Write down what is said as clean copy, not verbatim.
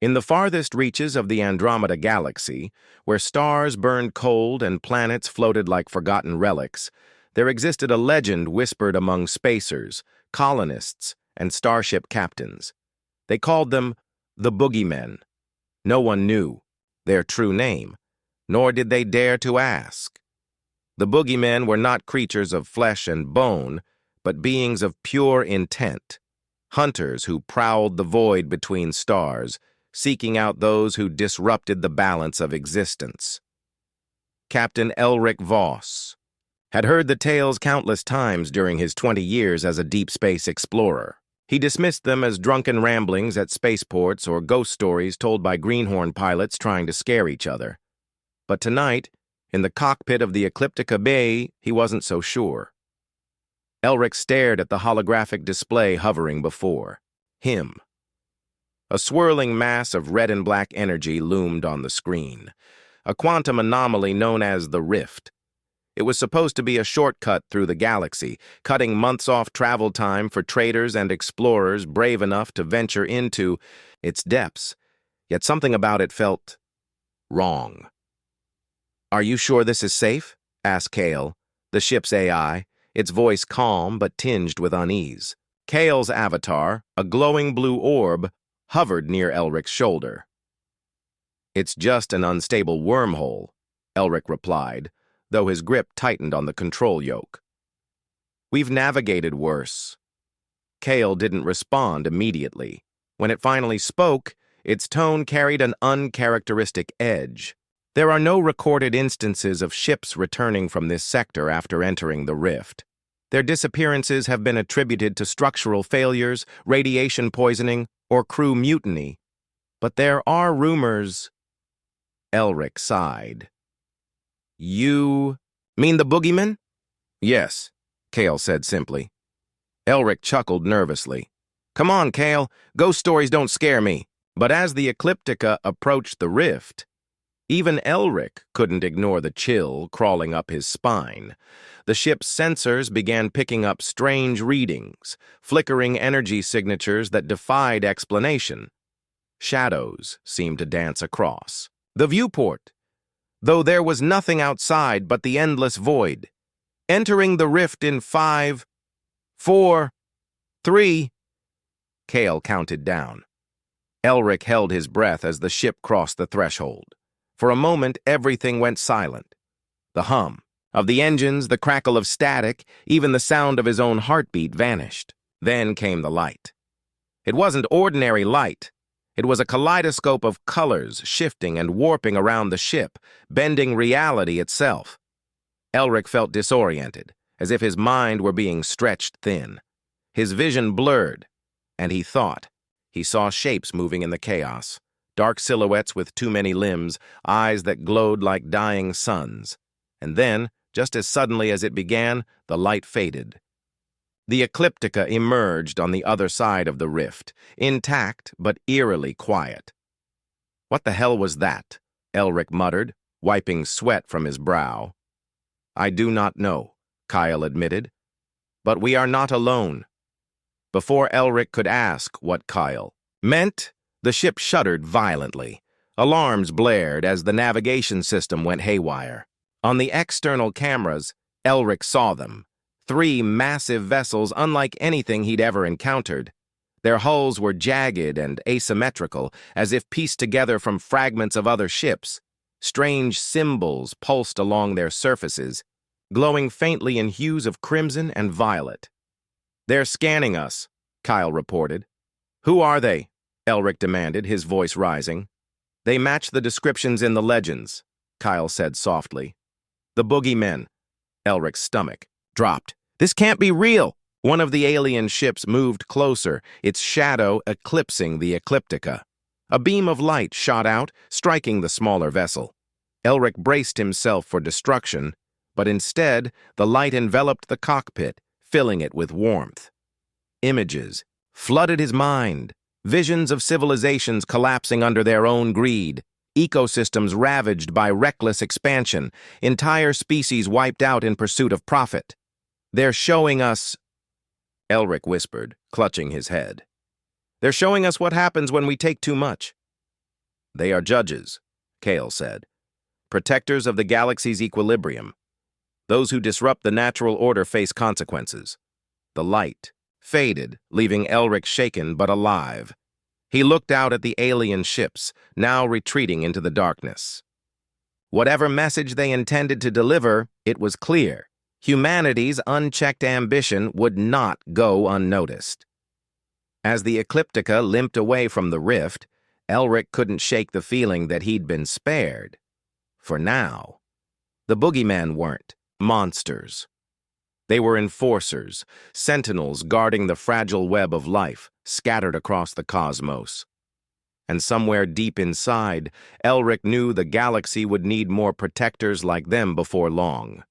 In the farthest reaches of the Andromeda Galaxy, where stars burned cold and planets floated like forgotten relics, there existed a legend whispered among spacers, colonists, and starship captains. They called them the Boogeymen. No one knew their true name, nor did they dare to ask. The Boogeymen were not creatures of flesh and bone, but beings of pure intent, hunters who prowled the void between stars, seeking out those who disrupted the balance of existence. Captain Elric Voss had heard the tales countless times during his 20 years as a deep space explorer. He dismissed them as drunken ramblings at spaceports or ghost stories told by greenhorn pilots trying to scare each other. But tonight, in the cockpit of the Ecliptica Bay, he wasn't so sure. Elric stared at the holographic display hovering before him. A swirling mass of red and black energy loomed on the screen, a quantum anomaly known as the Rift. It was supposed to be a shortcut through the galaxy, cutting months off travel time for traders and explorers brave enough to venture into its depths, yet something about it felt wrong. "Are you sure this is safe?" asked Kale, the ship's AI, its voice calm but tinged with unease. Kale's avatar, a glowing blue orb, hovered near Elric's shoulder. "It's just an unstable wormhole," Elric replied, though his grip tightened on the control yoke. "We've navigated worse." Kale didn't respond immediately. When it finally spoke, its tone carried an uncharacteristic edge. "There are no recorded instances of ships returning from this sector after entering the rift. Their disappearances have been attributed to structural failures, radiation poisoning, or crew mutiny. But there are rumors." Elric sighed. "You mean the Boogeymen?" "Yes," Kale said simply. Elric chuckled nervously. "Come on, Kale, ghost stories don't scare me." But as the Ecliptica approached the rift, even Elric couldn't ignore the chill crawling up his spine. The ship's sensors began picking up strange readings, flickering energy signatures that defied explanation. Shadows seemed to dance across the viewport, though there was nothing outside but the endless void. "Entering the rift in 5, 4, 3. Kale counted down. Elric held his breath as the ship crossed the threshold. For a moment, everything went silent. The hum of the engines, the crackle of static, even the sound of his own heartbeat vanished. Then came the light. It wasn't ordinary light. It was a kaleidoscope of colors shifting and warping around the ship, bending reality itself. Elric felt disoriented, as if his mind were being stretched thin. His vision blurred, and he thought. He saw shapes moving in the chaos, dark silhouettes with too many limbs, eyes that glowed like dying suns. And then, just as suddenly as it began, the light faded. The Ecliptica emerged on the other side of the rift, intact but eerily quiet. "What the hell was that?" Elric muttered, wiping sweat from his brow. "I do not know," Kyle admitted. "But we are not alone." Before Elric could ask what Kyle meant, the ship shuddered violently. Alarms blared as the navigation system went haywire. On the external cameras, Elric saw them. 3 massive vessels unlike anything he'd ever encountered. Their hulls were jagged and asymmetrical, as if pieced together from fragments of other ships. Strange symbols pulsed along their surfaces, glowing faintly in hues of crimson and violet. "They're scanning us," Kyle reported. "Who are they?" Elric demanded, his voice rising. "They match the descriptions in the legends," Kyle said softly. "The Boogeymen." Elric's stomach dropped. "This can't be real!" One of the alien ships moved closer, its shadow eclipsing the Ecliptica. A beam of light shot out, striking the smaller vessel. Elric braced himself for destruction, but instead, the light enveloped the cockpit, filling it with warmth. Images flooded his mind, visions of civilizations collapsing under their own greed, ecosystems ravaged by reckless expansion, entire species wiped out in pursuit of profit. "They're showing us," Elric whispered, clutching his head. "They're showing us what happens when we take too much. They are judges, Kale said. Protectors of the galaxy's equilibrium. Those who disrupt the natural order face consequences. The light faded, leaving Elric shaken but alive. He looked out at the alien ships, now retreating into the darkness. Whatever message they intended to deliver, it was clear. Humanity's unchecked ambition would not go unnoticed. As the Ecliptica limped away from the rift, Elric couldn't shake the feeling that he'd been spared. For now. The boogeymen weren't monsters. They were enforcers, sentinels guarding the fragile web of life scattered across the cosmos. And somewhere deep inside, Elric knew the galaxy would need more protectors like them before long.